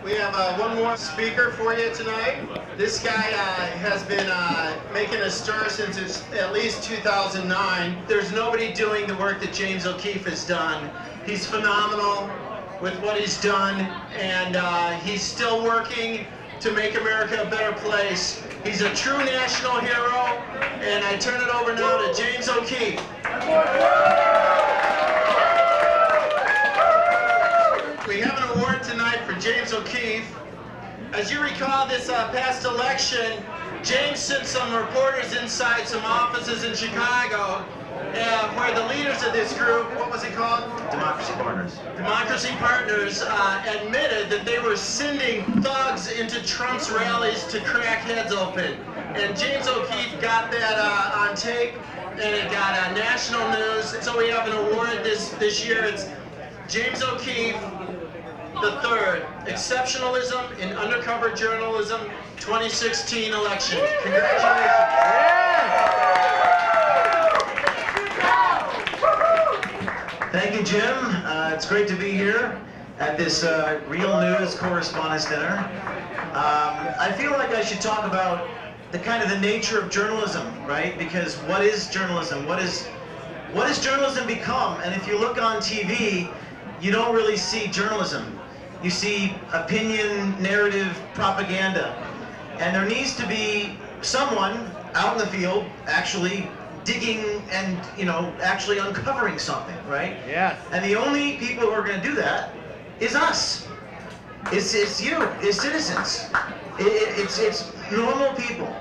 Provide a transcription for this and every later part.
We have one more speaker for you tonight. This guy has been making a stir since at least 2009. There's nobody doing the work that James O'Keefe has done. He's phenomenal with what he's done, and he's still working to make America a better place. He's a true national hero, and I turn it over now to James O'Keefe. We have an award tonight for James O'Keefe. As you recall, this past election, James sent some reporters inside some offices in Chicago where the leaders of this group, what was it called? Democracy Partners. Democracy Partners admitted that they were sending thugs into Trump's rallies to crack heads open. And James O'Keefe got that on tape, and it got national news. So we have an award this year. It's James O'Keefe III, Exceptionalism in Undercover Journalism 2016 election. Congratulations. Thank you, Jim. It's great to be here at this Real News Correspondents' Dinner. I feel like I should talk about the kind of the nature of journalism, right? Because what is journalism? What has journalism become? And if you look on TV, you don't really see journalism. You see opinion, narrative, propaganda. And there needs to be someone out in the field actually digging and, actually uncovering something, right? Yeah. And the only people who are going to do that is us. It's you, it's citizens. It's normal people.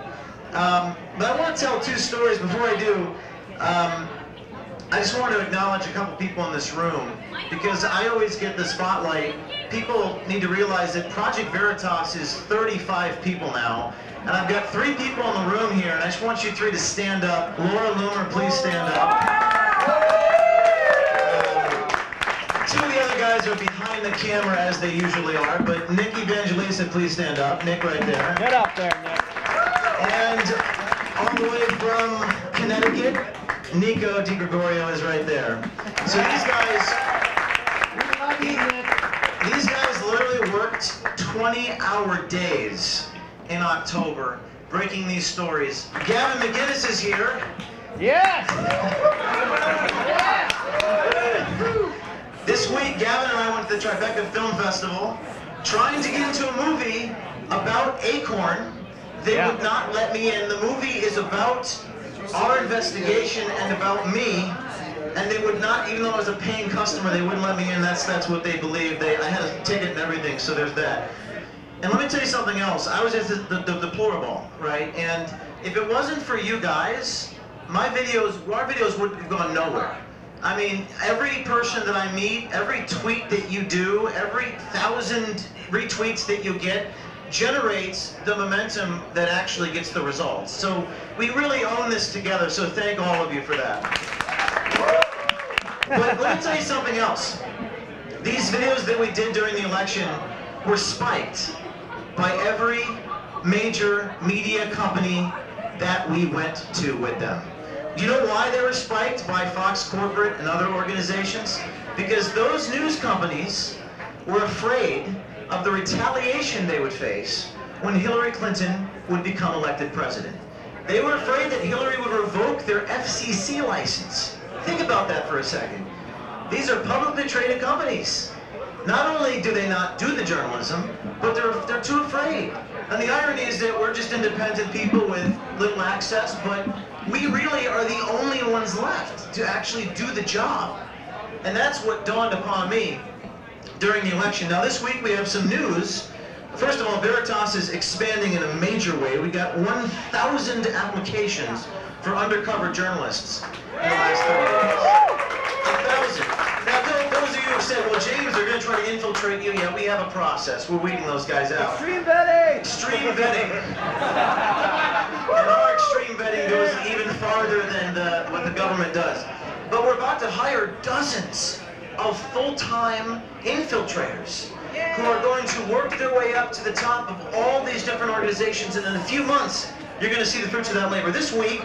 But I want to tell two stories before I do. I just want to acknowledge a couple people in this room, because I always get the spotlight. People need to realize that Project Veritas is 35 people now, and I've got 3 people in the room here, and I just want you 3 to stand up. Laura Loomer, please stand up. 2 of the other guys are behind the camera, as they usually are, but Nick Evangelista, please stand up. Nick right there. Get up there, Nick. And all the way from Connecticut, Nico DiGregorio is right there. So these guys literally worked 20-hour days in October breaking these stories. Gavin McGinnis is here. Yes! This week, Gavin and I went to the Tribeca Film Festival trying to get into a movie about Acorn. They would not let me in. The movie is about our investigation and about me, and they would not, even though I was a paying customer, they wouldn't let me in. That's what they believed. I had a ticket and everything, so there's that. And let me tell you something else. I was just the deplorable, right? And if it wasn't for you guys, our videos would have gone nowhere. I mean, every person that I meet, every tweet that you do, every 1,000 retweets that you get, generates the momentum that actually gets the results. So we really own this together, so thank all of you for that. But let me tell you something else. These videos that we did during the election were spiked by every major media company that we went to with them. Do you know why they were spiked by Fox Corporate and other organizations? Because those news companies were afraid of the retaliation they would face when Hillary Clinton would become elected president. They were afraid that Hillary would revoke their FCC license. Think about that for a second. These are publicly traded companies. Not only do they not do the journalism, but they're too afraid. And the irony is that we're just independent people with little access, but we really are the only ones left to actually do the job. And that's what dawned upon me during the election. Now this week we have some news. First of all, Veritas is expanding in a major way. We got 1,000 applications for undercover journalists in the last 30 days. 1,000. Now those of you who said, well James, they're going to try to infiltrate you. Yeah, we have a process. We're weeding those guys out. Extreme vetting! Extreme vetting. And our extreme vetting goes even farther than what the government does. But we're about to hire dozens of full-time infiltrators who are going to work their way up to the top of all these different organizations, and in a few months you're going to see the fruits of that labor. This week,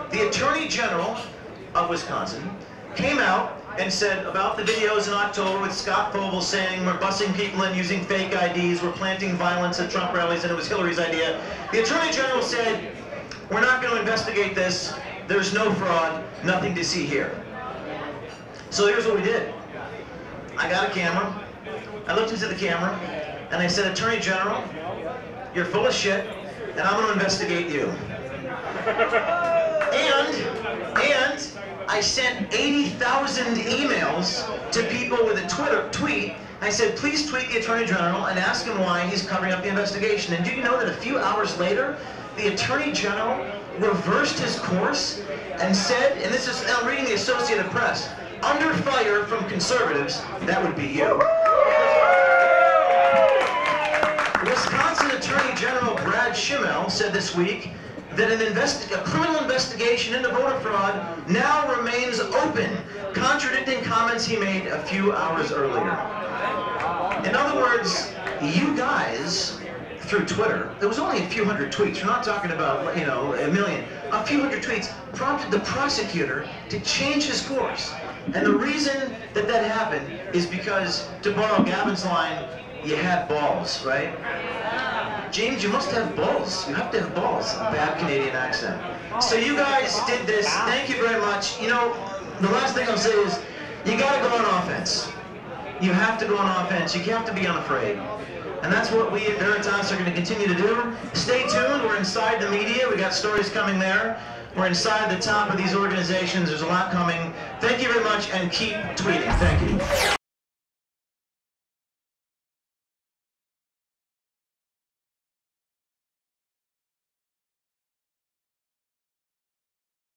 the Attorney General of Wisconsin came out and said about the videos in October with Scott Foble saying we're busing people in using fake IDs, we're planting violence at Trump rallies, and it was Hillary's idea. The Attorney General said, we're not going to investigate this, there's no fraud, nothing to see here. So here's what we did. I got a camera, I looked into the camera, and I said, Attorney General, you're full of shit, and I'm going to investigate you. And I sent 80,000 emails to people with a tweet. I said, please tweet the Attorney General and ask him why he's covering up the investigation. And do you know that a few hours later, the Attorney General reversed his course and said, and this is, I'm reading the Associated Press, under fire from conservatives, that would be you. Wisconsin Attorney General Brad Schimmel said this week that a criminal investigation into voter fraud now remains open, contradicting comments he made a few hours earlier. In other words, you guys, through Twitter, there was only a few hundred tweets, we're not talking about, you know, a million, a few hundred tweets prompted the prosecutor to change his course. And the reason that that happened is because, to borrow Gavin's line, you had balls, right? James, you must have balls. You have to have balls. A bad Canadian accent. So you guys did this. Thank you very much. You know, the last thing I'll say is, you gotta go on offense. You have to go on offense. You have to be unafraid. And that's what we at Veritas are going to continue to do. Stay tuned. We're inside the media. We got stories coming there. We're inside the top of these organizations. There's a lot coming. Thank you very much, and keep tweeting. Thank you.